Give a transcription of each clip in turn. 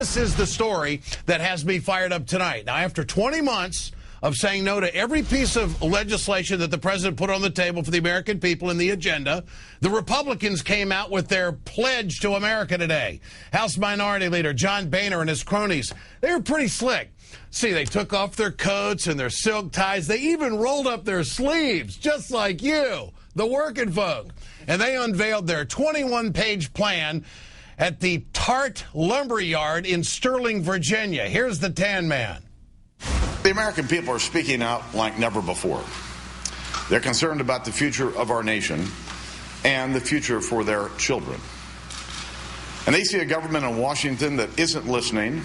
This is the story that has me fired up tonight. Now, after 20 months of saying no to every piece of legislation that the president put on the table for the American people in the agenda, the Republicans came out with their pledge to America today. House Minority Leader John Boehner and his cronies, they were pretty slick. See, they took off their coats and their silk ties. They even rolled up their sleeves, just like you, the working folk. And they unveiled their 21-page plan at the Tart Lumber Yard in Sterling, Virginia. Here's the Tan Man. The American people are speaking out like never before. They're concerned about the future of our nation and the future for their children. And they see a government in Washington that isn't listening,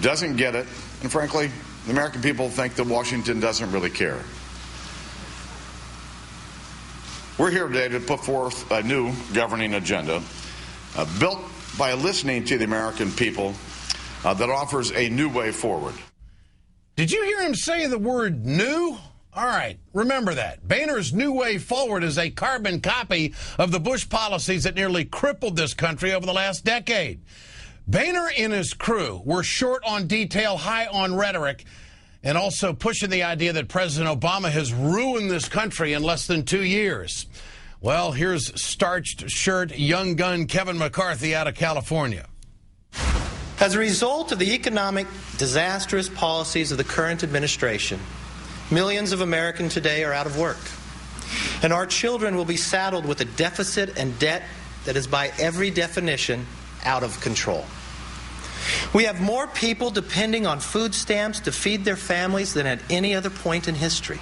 doesn't get it, and frankly, the American people think that Washington doesn't really care. We're here today to put forth a new governing agenda built by listening to the American people that offers a new way forward. Did you hear him say the word new? All right, remember that. Boehner's new way forward is a carbon copy of the Bush policies that nearly crippled this country over the last decade. Boehner and his crew were short on detail, high on rhetoric, and also pushing the idea that President Obama has ruined this country in less than 2 years. Well, here's starched shirt young gun Kevin McCarthy out of California. As a result of the economic disastrous policies of the current administration, millions of Americans today are out of work. And our children will be saddled with a deficit and debt that is by every definition out of control. We have more people depending on food stamps to feed their families than at any other point in history.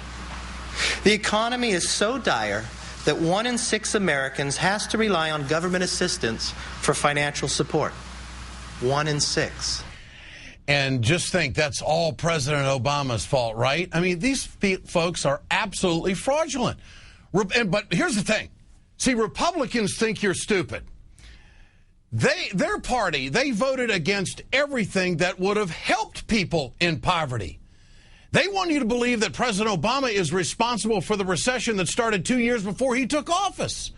The economy is so dire that 1 in 6 Americans has to rely on government assistance for financial support. 1 in 6. And just think that's all President Obama's fault, right? I mean, these folks are absolutely fraudulent. But here's the thing. See, Republicans think you're stupid. Their party, they voted against everything that would have helped people in poverty. They want you to believe that President Obama is responsible for the recession that started 2 years before he took office.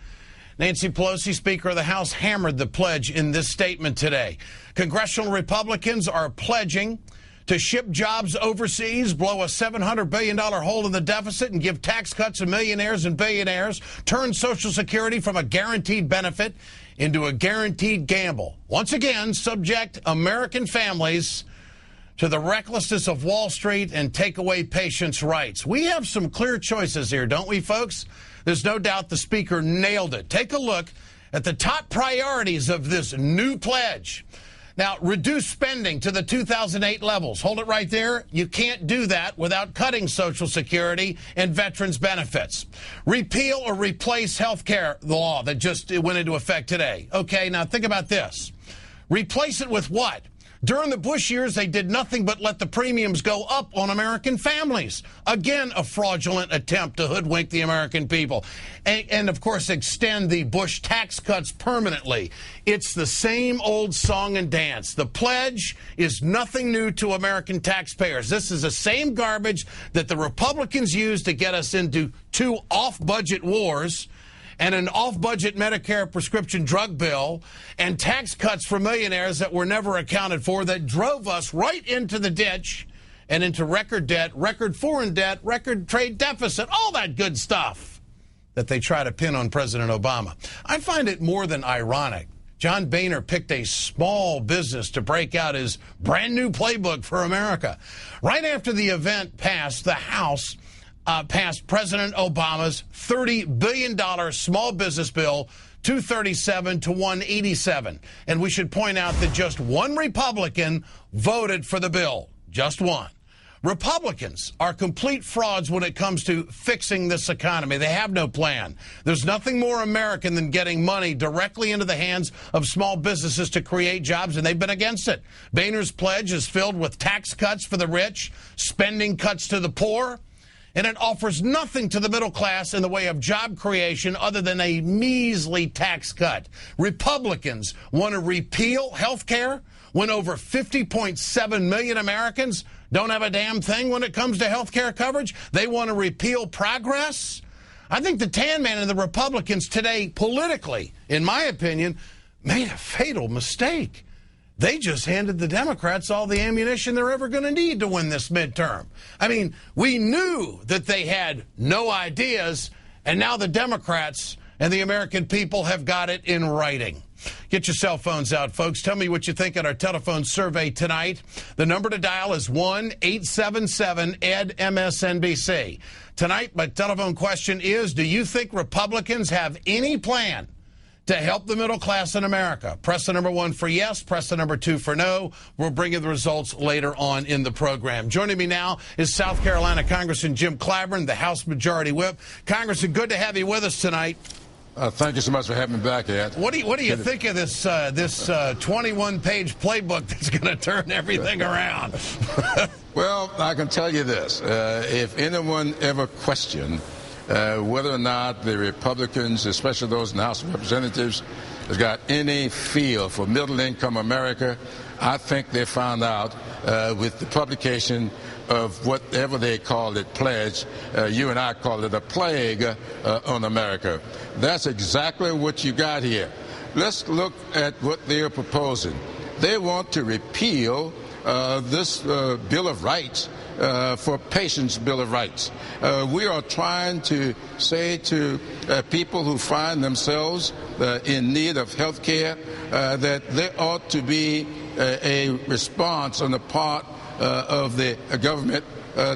Nancy Pelosi, Speaker of the House, hammered the pledge in this statement today. Congressional Republicans are pledging to ship jobs overseas, blow a $700 billion hole in the deficit, and give tax cuts to millionaires and billionaires, turn Social Security from a guaranteed benefit into a guaranteed gamble. Once again, subject American families to the recklessness of Wall Street and take away patients' rights. We have some clear choices here, don't we, folks? There's no doubt the Speaker nailed it. Take a look at the top priorities of this new pledge. Now, reduce spending to the 2008 levels. Hold it right there. You can't do that without cutting Social Security and veterans' benefits. Repeal or replace health care law that just went into effect today. Okay, now think about this. Replace it with what? During the Bush years, they did nothing but let the premiums go up on American families. Again, a fraudulent attempt to hoodwink the American people. And of course, extend the Bush tax cuts permanently. It's the same old song and dance. The pledge is nothing new to American taxpayers. This is the same garbage that the Republicans used to get us into 2 off-budget wars, and an off-budget Medicare prescription drug bill, and tax cuts for millionaires that were never accounted for, that drove us right into the ditch and into record debt, record foreign debt, record trade deficit, all that good stuff that they try to pin on President Obama. I find it more than ironic. John Boehner picked a small business to break out his brand new playbook for America. Right after the event passed, the House passed President Obama's $30 billion small business bill, 237 to 187. And we should point out that just one Republican voted for the bill. Just one. Republicans are complete frauds when it comes to fixing this economy. They have no plan. There's nothing more American than getting money directly into the hands of small businesses to create jobs, and they've been against it. Boehner's pledge is filled with tax cuts for the rich, spending cuts to the poor, and it offers nothing to the middle class in the way of job creation other than a measly tax cut. Republicans want to repeal health care when over 50.7 million Americans don't have a damn thing when it comes to health care coverage. They want to repeal progress. I think the Tan Man and the Republicans today, politically, in my opinion, made a fatal mistake. they just handed the Democrats all the ammunition they're ever going to need to win this midterm. I mean, we knew that they had no ideas, and now the Democrats and the American people have got it in writing. Get your cell phones out, folks. Tell me what you think at our telephone survey tonight. The number to dial is 1-877-ED-MSNBC. Tonight, my telephone question is, do you think Republicans have any plan to help the middle class in America? Press the number 1 for yes, press the number 2 for no. We'll bring you the results later on in the program. Joining me now is South Carolina Congressman Jim Clyburn, the House Majority Whip. Congressman, good to have you with us tonight. Thank you so much for having me back, Ed. What do you think of this 21-page playbook that's going to turn everything around? Well, I can tell you this. If anyone ever questioned whether or not the Republicans, especially those in the House of Representatives, has got any feel for middle-income America, I think they found out with the publication of whatever they called it, pledge. You and I call it a plague on America. That's exactly what you got here. Let's look at what they are proposing. They want to repeal this Bill of Rights for Patients' Bill of Rights. We are trying to say to people who find themselves in need of health care that there ought to be a response on the part of the government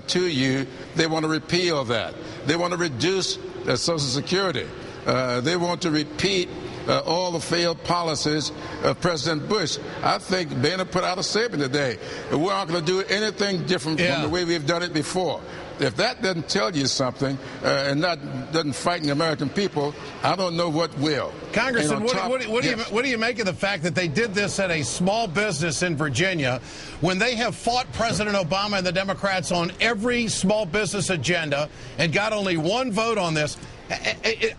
to you. They want to repeal that. They want to reduce Social Security. They want to repeat all the failed policies of President Bush. I think Boehner put out a statement today. We aren't going to do anything different from the way we've done it before. If that doesn't tell you something and doesn't frighten the American people, I don't know what will. Congressman, what do you make of the fact that they did this at a small business in Virginia when they have fought President Obama and the Democrats on every small business agenda and got only one vote on this?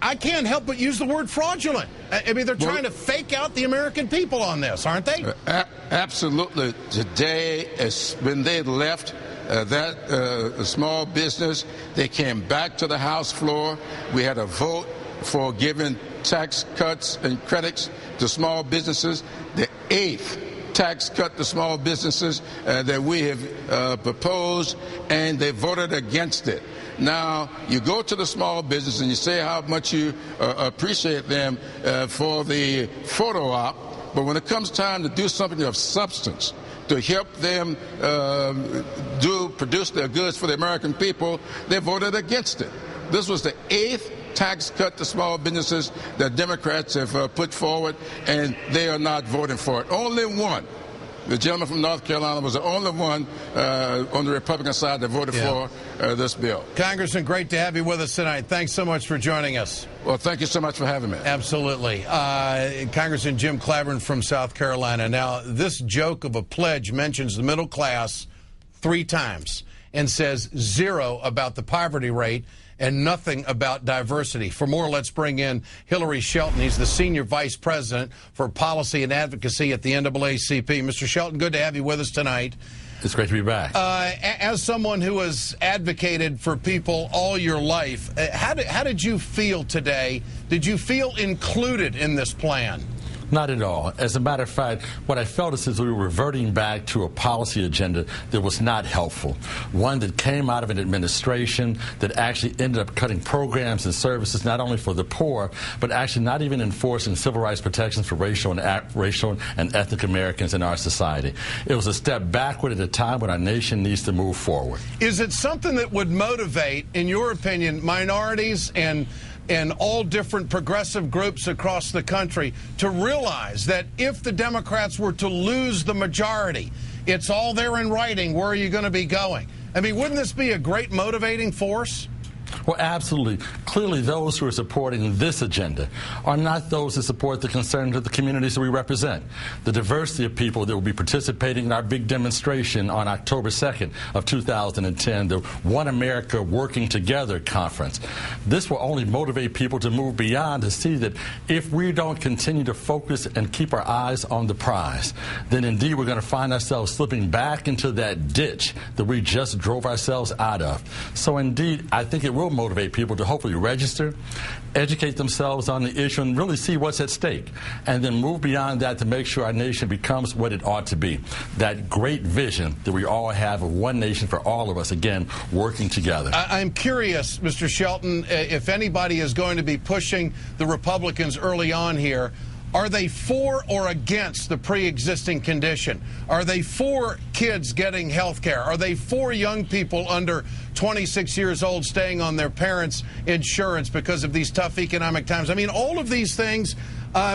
I can't help but use the word fraudulent. I mean, they're trying to fake out the American people on this, aren't they? Absolutely. Today, when they left that small business, they came back to the House floor. We had a vote for giving tax cuts and credits to small businesses. The 8th tax cut to small businesses that we have proposed, and they voted against it. Now, you go to the small business and you say how much you appreciate them for the photo op, but when it comes time to do something of substance, to help them produce their goods for the American people, they voted against it. This was the 8th tax cut to small businesses that Democrats have put forward, and they are not voting for it. Only one. The gentleman from North Carolina was the only one on the Republican side that voted for this bill. Congressman, great to have you with us tonight. Thanks so much for joining us. Well, thank you so much for having me. Absolutely. Congressman Jim Clyburn from South Carolina. Now, this joke of a pledge mentions the middle class 3 times and says 0 about the poverty rate and nothing about diversity. For more, let's bring in Hillary Shelton. He's the Senior Vice President for Policy and Advocacy at the NAACP. Mr. Shelton, good to have you with us tonight. It's great to be back. As someone who has advocated for people all your life, how did you feel today? Did you feel included in this plan? Not at all. As a matter of fact, what I felt is we were reverting back to a policy agenda that was not helpful. One that came out of an administration that actually ended up cutting programs and services not only for the poor, but actually not even enforcing civil rights protections for racial and ethnic Americans in our society. It was a step backward at a time when our nation needs to move forward. Is it something that would motivate, in your opinion, minorities and all different progressive groups across the country to realize that if the Democrats were to lose the majority, it's all there in writing, where are you going to be going? I mean, wouldn't this be a great motivating force? Well, absolutely. Clearly, those who are supporting this agenda are not those that support the concerns of the communities that we represent. The diversity of people that will be participating in our big demonstration on October 2nd of 2010, the One America Working Together conference. This will only motivate people to move beyond, to see that if we don't continue to focus and keep our eyes on the prize, then indeed we're going to find ourselves slipping back into that ditch that we just drove ourselves out of. So indeed, I think it will motivate people to hopefully register, educate themselves on the issue, and really see what's at stake, and then move beyond that to make sure our nation becomes what it ought to be. That great vision that we all have of one nation for all of us, again, working together. I'm curious, Mr. Shelton, if anybody is going to be pushing the Republicans early on here, are they for or against the pre-existing condition? Are they for kids getting health care? Are they for young people under 26 years old staying on their parents' insurance because of these tough economic times? I mean, all of these things,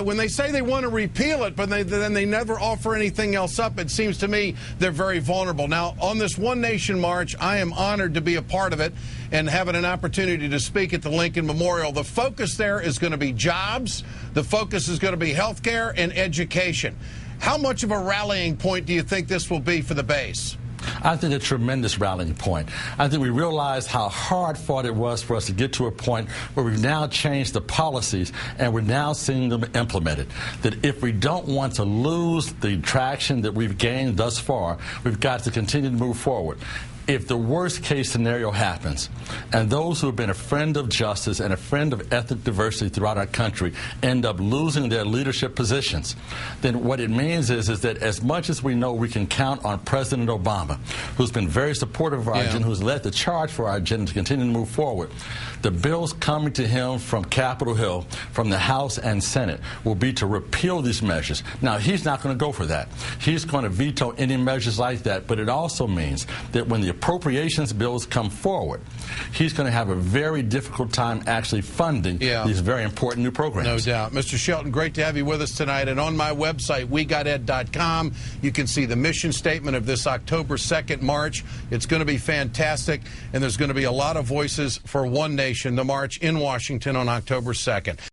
when they say they want to repeal it, but then they never offer anything else up, it seems to me they're very vulnerable. Now, on this One Nation March, I am honored to be a part of it and having an opportunity to speak at the Lincoln Memorial. The focus there is going to be jobs. The focus is going to be health care and education. How much of a rallying point do you think this will be for the base? I think a tremendous rallying point. I think we realized how hard fought it was for us to get to a point where we've now changed the policies and we're now seeing them implemented. That if we don't want to lose the traction that we've gained thus far, we've got to continue to move forward. If the worst case scenario happens, and those who have been a friend of justice and a friend of ethnic diversity throughout our country end up losing their leadership positions, then what it means is that as much as we know we can count on President Obama, who's been very supportive of our agenda, who's led the charge for our agenda to continue to move forward, the bills coming to him from Capitol Hill, from the House and Senate, will be to repeal these measures. Now, he's not going to go for that. He's going to veto any measures like that, but it also means that when the appropriations bills come forward, he's going to have a very difficult time actually funding these very important new programs. No doubt. Mr. Shelton, great to have you with us tonight. And on my website, wegoted.com, you can see the mission statement of this October 2nd march. It's going to be fantastic, and there's going to be a lot of voices for One Nation, the march in Washington on October 2nd.